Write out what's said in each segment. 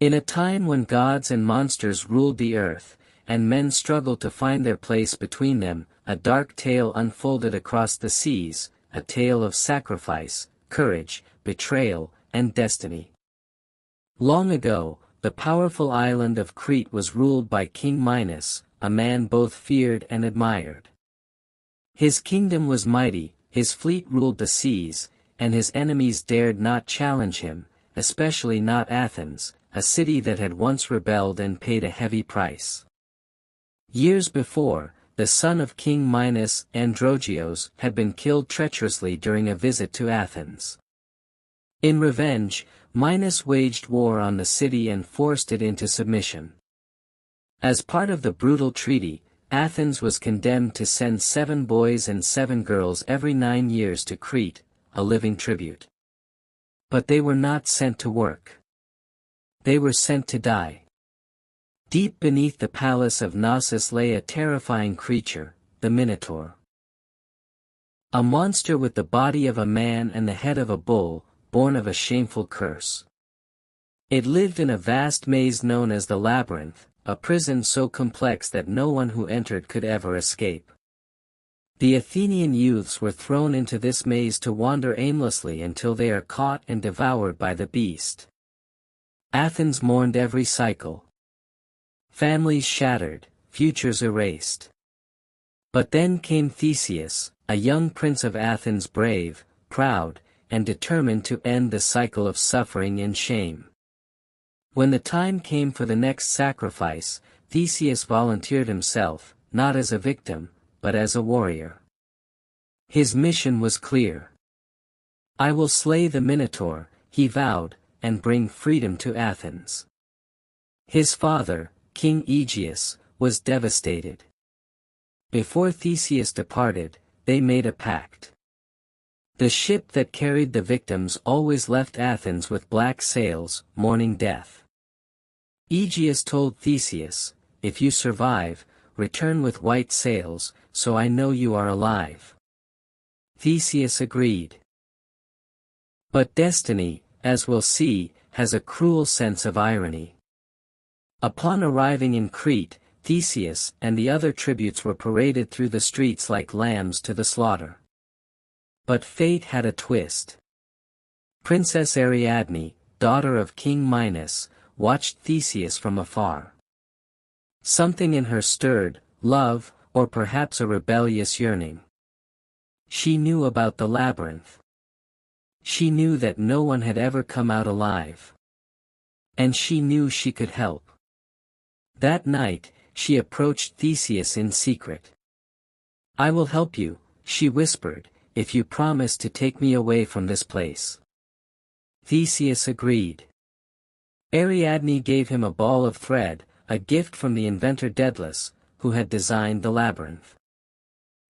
In a time when gods and monsters ruled the earth, and men struggled to find their place between them, a dark tale unfolded across the seas, a tale of sacrifice, courage, betrayal, and destiny. Long ago, the powerful island of Crete was ruled by King Minos, a man both feared and admired. His kingdom was mighty, his fleet ruled the seas, and his enemies dared not challenge him, especially not Athens, a city that had once rebelled and paid a heavy price. Years before, the son of King Minos, Androgeos, had been killed treacherously during a visit to Athens. In revenge, Minos waged war on the city and forced it into submission. As part of the brutal treaty, Athens was condemned to send 7 boys and 7 girls every 9 years to Crete, a living tribute. But they were not sent to work. They were sent to die. Deep beneath the palace of Knossos lay a terrifying creature, the Minotaur. A monster with the body of a man and the head of a bull, born of a shameful curse. It lived in a vast maze known as the Labyrinth, a prison so complex that no one who entered could ever escape. The Athenian youths were thrown into this maze to wander aimlessly until they are caught and devoured by the beast. Athens mourned every cycle. Families shattered, futures erased. But then came Theseus, a young prince of Athens, brave, proud, and determined to end the cycle of suffering and shame. When the time came for the next sacrifice, Theseus volunteered himself, not as a victim, but as a warrior. His mission was clear. "I will slay the Minotaur," he vowed, "and bring freedom to Athens." His father, King Aegeus, was devastated. Before Theseus departed, they made a pact. The ship that carried the victims always left Athens with black sails, mourning death. Aegeus told Theseus, "If you survive, return with white sails, so I know you are alive." Theseus agreed. But destiny, as we'll see, has a cruel sense of irony. Upon arriving in Crete, Theseus and the other tributes were paraded through the streets like lambs to the slaughter. But fate had a twist. Princess Ariadne, daughter of King Minos, watched Theseus from afar. Something in her stirred, love, or perhaps a rebellious yearning. She knew about the labyrinth. She knew that no one had ever come out alive. And she knew she could help. That night, she approached Theseus in secret. "I will help you," she whispered, "if you promise to take me away from this place." Theseus agreed. Ariadne gave him a ball of thread, a gift from the inventor Daedalus, who had designed the labyrinth.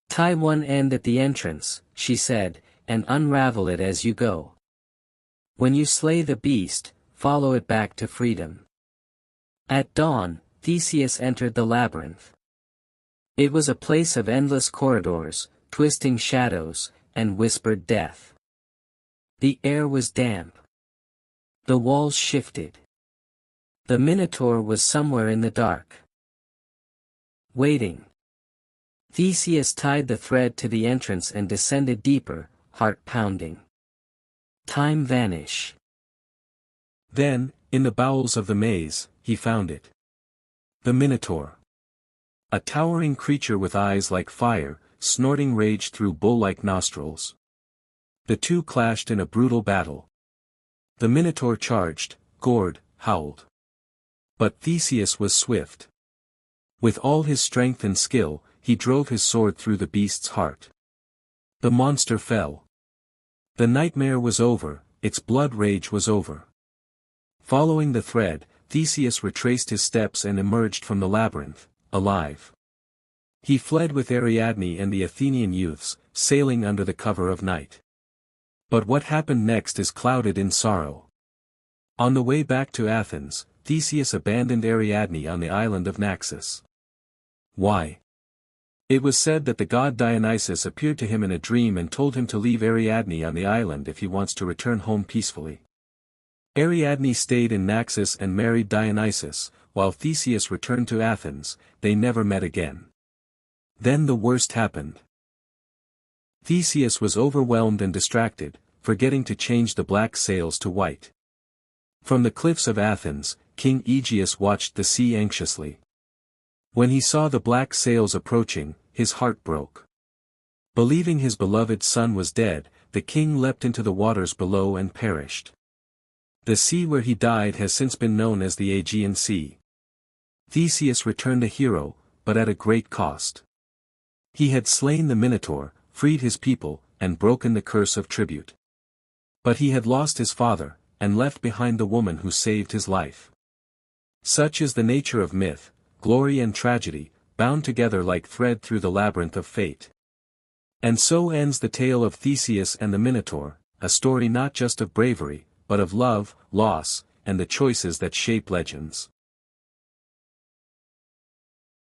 "Tie one end at the entrance," she said, "and unravel it as you go. When you slay the beast, follow it back to freedom." At dawn, Theseus entered the labyrinth. It was a place of endless corridors, twisting shadows, and whispered death. The air was damp. The walls shifted. The Minotaur was somewhere in the dark, waiting. Theseus tied the thread to the entrance and descended deeper, heart pounding. Time vanished. Then, in the bowels of the maze, he found it. The Minotaur. A towering creature with eyes like fire, snorting rage through bull-like nostrils. The two clashed in a brutal battle. The Minotaur charged, gored, howled. But Theseus was swift. With all his strength and skill, he drove his sword through the beast's heart. The monster fell. The nightmare was over, its blood rage was over. Following the thread, Theseus retraced his steps and emerged from the labyrinth, alive. He fled with Ariadne and the Athenian youths, sailing under the cover of night. But what happened next is clouded in sorrow. On the way back to Athens, Theseus abandoned Ariadne on the island of Naxos. Why? It was said that the god Dionysus appeared to him in a dream and told him to leave Ariadne on the island if he wants to return home peacefully. Ariadne stayed in Naxos and married Dionysus, while Theseus returned to Athens. They never met again. Then the worst happened. Theseus was overwhelmed and distracted, forgetting to change the black sails to white. From the cliffs of Athens, King Aegeus watched the sea anxiously. When he saw the black sails approaching, his heart broke. Believing his beloved son was dead, the king leapt into the waters below and perished. The sea where he died has since been known as the Aegean Sea. Theseus returned a hero, but at a great cost. He had slain the Minotaur, freed his people, and broken the curse of tribute. But he had lost his father, and left behind the woman who saved his life. Such is the nature of myth, glory and tragedy, bound together like thread through the labyrinth of fate. And so ends the tale of Theseus and the Minotaur, a story not just of bravery, but of love, loss, and the choices that shape legends.